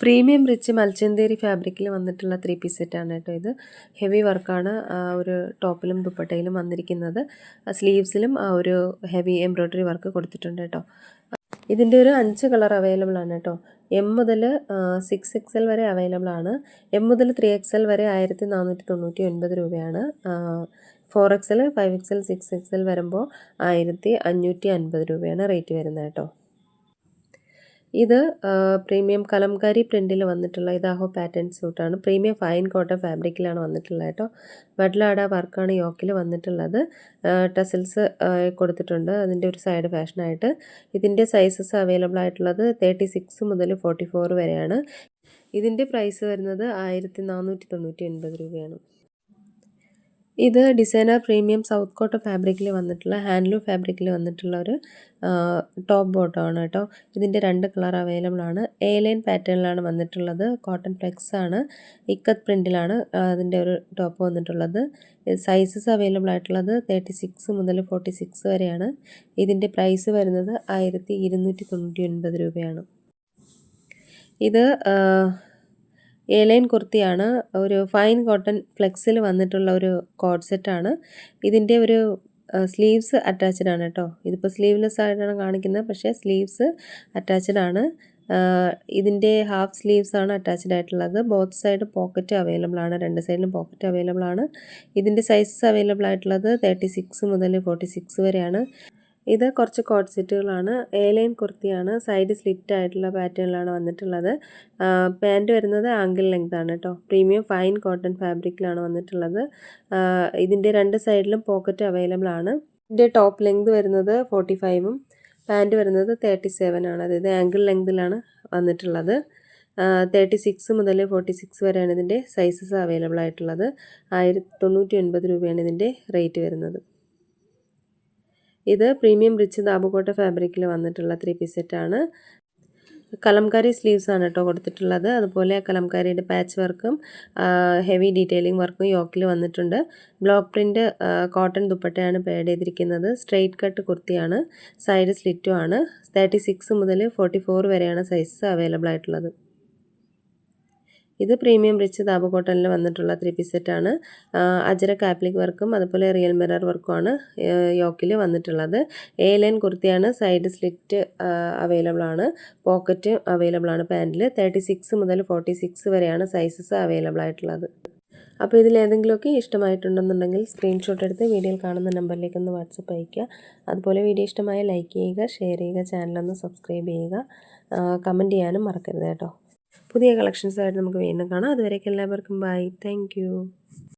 Premium rich മൽച്ചന്തേരി ഫാബ്രിക്കിൽ വന്നിട്ടുള്ള 3 piece സെറ്റാണ് കേട്ടോ ഇത്. ഹെവി വർക്കാണ് ഒരു ടോപ്പിലും ദുപ്പട്ടയിലും വന്നിരിക്കുന്നത്. സ്ലീവ്സിലും ഒരു ഹെവി എംബ്രോയ്ഡറി വർക്ക് കൊടുത്തിട്ടുണ്ട് കേട്ടോ. ഇതിൻ്റെ ഒരു 5 കളർ അവൈലബിൾ ആണ് കേട്ടോ. എം മുതൽ 6XL വരെ അവൈലബിൾ ആണ്. എം മുതൽ 3XL വരെ 1499 രൂപയാണ്. 4XL 5XL 6XL വരുമ്പോൾ 1550 രൂപയാണ് റേറ്റ് വരുന്നത് കേട്ടോ. ഇത് പ്രീമിയം കലംകാരി പ്രിൻറ്റിൽ വന്നിട്ടുള്ള ഇതാഹോ പാറ്റേൺ സ്യൂട്ടാണ്. പ്രീമിയം ഫൈൻ കോട്ടൺ ഫാബ്രിക്കിലാണ് വന്നിട്ടുള്ളത് കേട്ടോ. വഡ്ലാട വർക്കാണ് യോക്കിൽ വന്നിട്ടുള്ളത്. ടസിൽസ് കൊടുത്തിട്ടുണ്ട് അതിൻ്റെ ഒരു സൈഡ് ഫാഷനായിട്ട്. ഇതിൻ്റെ സൈസസ് അവൈലബിൾ ആയിട്ടുള്ളത് 36 മുതൽ 44 വരെയാണ്. ഇതിൻ്റെ പ്രൈസ് വരുന്നത് 1499 രൂപയാണ്. ഇത് ഡിസൈനർ പ്രീമിയം സൗത്ത് കോട്ടൺ ഫാബ്രിക്കിൽ വന്നിട്ടുള്ള ഹാൻഡ്ലൂം ഫാബ്രിക്കിൽ വന്നിട്ടുള്ള ഒരു ടോപ്പ് ബോട്ടം ആണ് കേട്ടോ. ഇതിൻ്റെ 2 കളർ അവൈലബിൾ ആണ്. എ ലൈൻ പാറ്റേണിലാണ് വന്നിട്ടുള്ളത്. കോട്ടൺ ഫ്ലെക്സ് ആണ്. ഇക്കത്ത് പ്രിൻറ്റിലാണ് അതിൻ്റെ ഒരു ടോപ്പ് വന്നിട്ടുള്ളത്. സൈസസ് അവൈലബിൾ ആയിട്ടുള്ളത് 36 മുതൽ 46 വരെയാണ്. ഇതിൻ്റെ പ്രൈസ് വരുന്നത് 1299 രൂപയാണ്. ഇത് എ ലൈൻ കുർത്തിയാണ്. ഒരു ഫൈൻ കോട്ടൺ ഫ്ലെക്സിൽ വന്നിട്ടുള്ള ഒരു കോഡ് സെറ്റാണ്. ഇതിൻ്റെ ഒരു സ്ലീവ്സ് അറ്റാച്ച്ഡ് ആണ് കേട്ടോ. ഇതിപ്പോൾ സ്ലീവ്ലെസ് ആയിട്ടാണ് കാണിക്കുന്നത്, പക്ഷേ സ്ലീവ്സ് അറ്റാച്ച്ഡ് ആണ്. ഇതിൻ്റെ ഹാഫ് സ്ലീവ്സ് ആണ് അറ്റാച്ച്ഡ് ആയിട്ടുള്ളത്. ബോത്ത് സൈഡ് പോക്കറ്റ് അവൈലബിൾ ആണ്. 2 സൈഡിലും പോക്കറ്റ് അവൈലബിൾ ആണ്. ഇതിൻ്റെ സൈസസ് അവൈലബിൾ ആയിട്ടുള്ളത് 36 മുതൽ 46 വരെയാണ്. ഇത് കുറച്ച് കോഡ് സെറ്റുകളാണ്. എ ലൈൻ കുർത്തിയാണ്. സൈഡ് സ്ലിറ്റ് ആയിട്ടുള്ള പാറ്റേണിലാണ് വന്നിട്ടുള്ളത്. പാൻറ്റ് വരുന്നത് ആങ്കിൾ ലെങ്ത് ആണ് കേട്ടോ. പ്രീമിയം ഫൈൻ കോട്ടൺ ഫാബ്രിക്കിലാണ് വന്നിട്ടുള്ളത്. ഇതിൻ്റെ 2 സൈഡിലും പോക്കറ്റ് അവൈലബിൾ ആണ്. ഇതിൻ്റെ ടോപ്പ് ലെങ്ത് വരുന്നത് 45ഉം പാൻറ്റ് വരുന്നത് 37 ആണ്. അതായത് ആങ്കിൾ ലെങ്തിലാണ് വന്നിട്ടുള്ളത്. 36 മുതൽ 46 വരെയാണ് ഇതിൻ്റെ സൈസസ് അവൈലബിൾ ആയിട്ടുള്ളത്. 1099 രൂപയാണ് ഇതിൻ്റെ റേറ്റ് വരുന്നത്. ഇത് പ്രീമിയം റിച്ച് ദാബുകോട്ട ഫാബ്രിക്കിൽ വന്നിട്ടുള്ള 3 പീസ് സെറ്റാണ്. കലംകാരി സ്ലീവ്സ് ആണ് കേട്ടോ കൊടുത്തിട്ടുള്ളത്. അതുപോലെ കലംകാരിയുടെ പാച്ച് വർക്കും ഹെവി ഡീറ്റെയിലിംഗ് വർക്കും യോക്കിൽ വന്നിട്ടുണ്ട്. ബ്ലോക്ക് പ്രിൻറ്റ് കോട്ടൺ ദുപ്പട്ടയാണ് പേഡ് ചെയ്തിരിക്കുന്നത്. സ്ട്രെയിറ്റ് കട്ട് കുർത്തിയാണ്. സൈഡ് സ്ലിറ്റും ആണ്. 36 മുതൽ 44 വരെയാണ് സൈസ് അവൈലബിൾ ആയിട്ടുള്ളത്. ഇത് പ്രീമിയം റിച്ച് ദാബു കോട്ടണിൽ വന്നിട്ടുള്ള 3 പീസ് സെറ്റാണ്. അജരക് ആപ്ലിക് വർക്കും അതുപോലെ റിയൽ മിറർ വർക്കുമാണ് യോക്കിൽ വന്നിട്ടുള്ളത്. എ ലൈൻ കുർത്തിയാണ്. സൈഡ് സ്ലിറ്റ് അവൈലബിൾ ആണ്. പോക്കറ്റ് അവൈലബിൾ ആണ് പാൻറ്റിൽ. 36 മുതൽ 46 വരെയാണ് സൈസസ് അവൈലബിൾ ആയിട്ടുള്ളത്. അപ്പോൾ ഇതിലേതെങ്കിലുമൊക്കെ ഇഷ്ടമായിട്ടുണ്ടെന്നുണ്ടെങ്കിൽ സ്ക്രീൻഷോട്ട് എടുത്ത് വീഡിയോയിൽ കാണുന്ന നമ്പറിലേക്ക് ഒന്ന് വാട്സപ്പ് അയയ്ക്കുക. അതുപോലെ വീഡിയോ ഇഷ്ടമായ ലൈക്ക് ചെയ്യുക, ഷെയർ ചെയ്യുക, ചാനലൊന്ന് സബ്സ്ക്രൈബ് ചെയ്യുക, കമൻറ്റ് ചെയ്യാനും മറക്കരുത് കേട്ടോ. പുതിയ കളക്ഷൻസായിട്ട് നമുക്ക് വീണ്ടും കാണാം. അതുവരേക്കും എല്ലാവർക്കും ബൈ. Thank you.